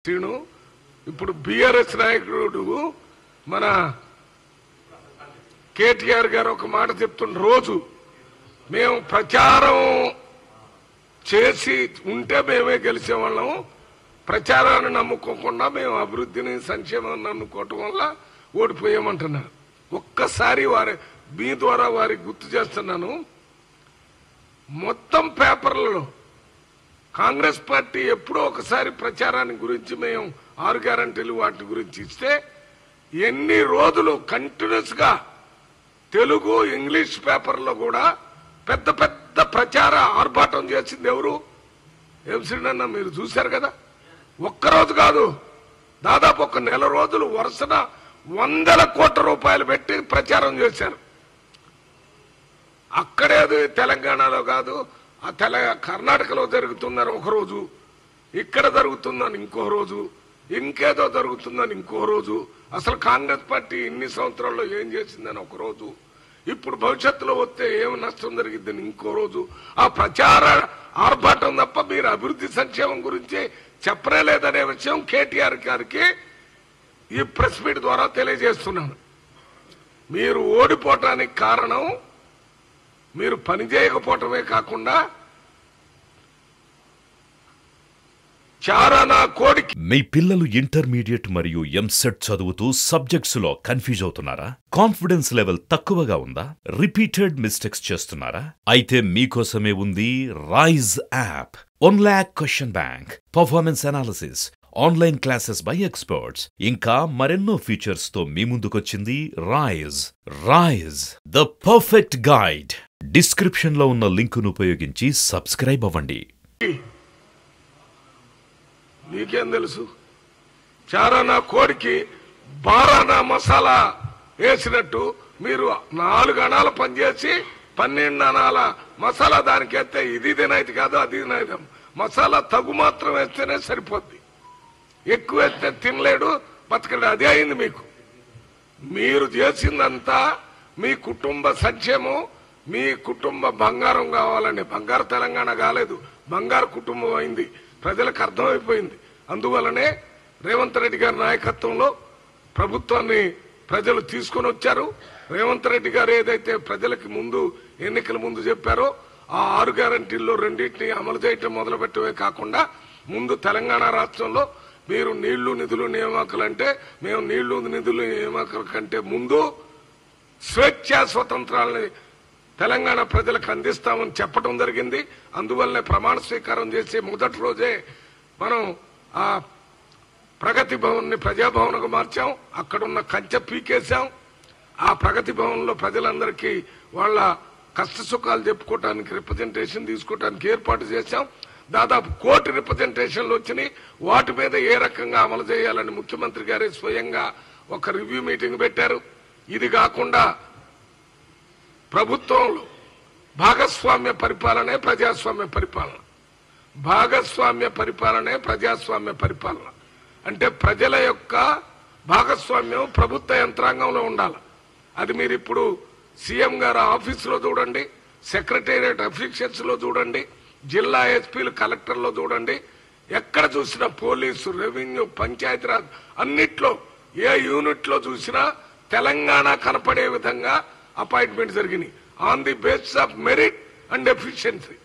శ్రీను ఇప్పుడు బీఆర్ఎస్ నాయకుడు మన కేటీఆర్ గారు ఒక మాట చెప్తున్న రోజు మేము ప్రచారం చేసి ఉంటే మేమే గెలిచేవాళ్ళం, ప్రచారాన్ని నమ్ముకోకుండా మేము అభివృద్ధిని సంక్షేమాన్ని నమ్ముకోవటం వల్ల ఓడిపోయామంటున్నారు. ఒక్కసారి వారి మీ ద్వారా వారికి గుర్తు చేస్తున్నాను, మొత్తం పేపర్లలో కాంగ్రెస్ పార్టీ ఎప్పుడో ఒకసారి ప్రచారాన్ని గురించి మేము 6 గ్యారంటీలు వాటి గురించి ఇస్తే ఎన్ని రోజులు కంటిన్యూస్ గా తెలుగు ఇంగ్లీష్ పేపర్లో కూడా పెద్ద పెద్ద ప్రచార ఆర్భాటం చేసింది ఎవరు? శ్రీనన్న మీరు చూశారు కదా. ఒక్కరోజు కాదు, దాదాపు ఒక నెల రోజులు వరుసన 100 కోట్ల రూపాయలు పెట్టి ప్రచారం చేశారు. అక్కడేది తెలంగాణలో కాదు, ఆ కర్ణాటకలో జరుగుతుందని ఒక రోజు, ఇక్కడ జరుగుతుందని ఇంకో రోజు, ఇంకేదో జరుగుతుందని ఇంకో రోజు, అసలు కాంగ్రెస్ పార్టీ ఇన్ని సంవత్సరాల్లో ఏం చేసిందని ఒక రోజు, ఇప్పుడు భవిష్యత్తులో వస్తే ఏమి నష్టం జరిగిద్దని ఇంకో రోజు. ఆ ప్రచార ఆర్భాటం తప్ప మీరు అభివృద్ధి సంక్షేమం గురించి చెప్పనే లేదనే విషయం కేటీఆర్ గారికి ఈ ప్రెస్ మీట్ ద్వారా తెలియజేస్తున్నాను. మీరు ఓడిపోవటానికి కారణం మీరు పని చేయకపోవటమే కాకుండా చారానా కోడికి. మీ పిల్లలు ఇంటర్మీడియట్ మరియు ఎంసెట్ చదువుతూ సబ్జెక్ట్స్ లో కన్ఫ్యూజ్ అవుతున్నారా? కాన్ఫిడెన్స్ లెవెల్ తక్కువగా ఉందా? రిపీటెడ్ మిస్టేక్స్ చేస్తున్నారా? అయితే మీకోసమే ఉంది Rise app. 1 lakh question bank, performance analysis, online classes by experts, ఇంకా మరెన్నో ఫీచర్స్ తో మీ ముందుకొచ్చింది Rise. Rise the perfect guide. Description లో ఉన్న లింకును ఉపయోగించి సబ్స్క్రైబ్ అవ్వండి. మీకేం తెలుసు? చారానా కోడికి బారానా మసాలా వేసినట్టు మీరు 4 అణాలు పనిచేసి 12 అణాల మసాలా దానికి వేస్తే ఇది తినైతే కాదు, అది తినైతే మసాలా తగు మాత్రం వేస్తేనే సరిపోద్ది. ఎక్కువ వేస్తే తినలేడు, బతకడు. అదే అయింది మీకు. మీరు చేసిందంతా మీ కుటుంబ సంక్షేమం, మీ కుటుంబ బంగారం కావాలని. బంగారు తెలంగాణ కాలేదు, బంగారు కుటుంబం అయింది. ప్రజలకు అర్థమైపోయింది. అందువలనే రేవంత్ రెడ్డి గారి నాయకత్వంలో ప్రభుత్వాన్ని ప్రజలు తీసుకొని వచ్చారు. రేవంత్ రెడ్డి గారు ఏదైతే ప్రజలకి ముందు ఎన్నికల ముందు చెప్పారో ఆ 6 గ్యారంటీల్లో 2టిని అమలు చేయటం మొదలుపెట్టవే కాకుండా ముందు తెలంగాణ రాష్ట్రంలో మీరు నీళ్లు నిధులు నియామకాలు అంటే మేము నీళ్లు నిధులు నియామకాల కంటే ముందు స్వేచ్ఛా స్వతంత్రాలని తెలంగాణ ప్రజలకు అందిస్తామని చెప్పడం జరిగింది. అందువల్లనే ప్రమాణ స్వీకారం చేసి మొదటి రోజే మనం ఆ ప్రగతి భవన్ ని ప్రజాభవన్గా మార్చాం. అక్కడున్న కంచె పీకేశాం. ఆ ప్రగతి భవన్ లో ప్రజలందరికీ వాళ్ళ కష్ట సుఖాలు చెప్పుకోవడానికి, రిప్రజెంటేషన్ తీసుకోవడానికి ఏర్పాటు చేశాం. దాదాపు 1 కోటి రిప్రజెంటేషన్లు వచ్చినాయి. వాటి మీద ఏ రకంగా అమలు చేయాలని ముఖ్యమంత్రి గారే స్వయంగా ఒక రివ్యూ మీటింగ్ పెట్టారు. ఇది కాకుండా ప్రభుత్వంలో భాగస్వామ్య పరిపాలనే ప్రజాస్వామ్య పరిపాలన. భాగస్వామ్య పరిపాలనే ప్రజాస్వామ్య పరిపాలన. అంటే ప్రజల యొక్క భాగస్వామ్యం ప్రభుత్వ యంత్రాంగంలో ఉండాలి. అది మీరు ఇప్పుడు సీఎం గారు ఆఫీసులో చూడండి, సెక్రటేరియట్ అఫీషియల్స్ లో చూడండి, జిల్లా ఎస్పీలు కలెక్టర్లో చూడండి, ఎక్కడ చూసినా పోలీసు, రెవెన్యూ, పంచాయతీరాజ్ అన్నిట్లో ఏ యూనిట్ లో చూసినా తెలంగాణ కనపడే విధంగా అపాయింట్మెంట్ జరిగినాయి on the basis of merit and efficiency.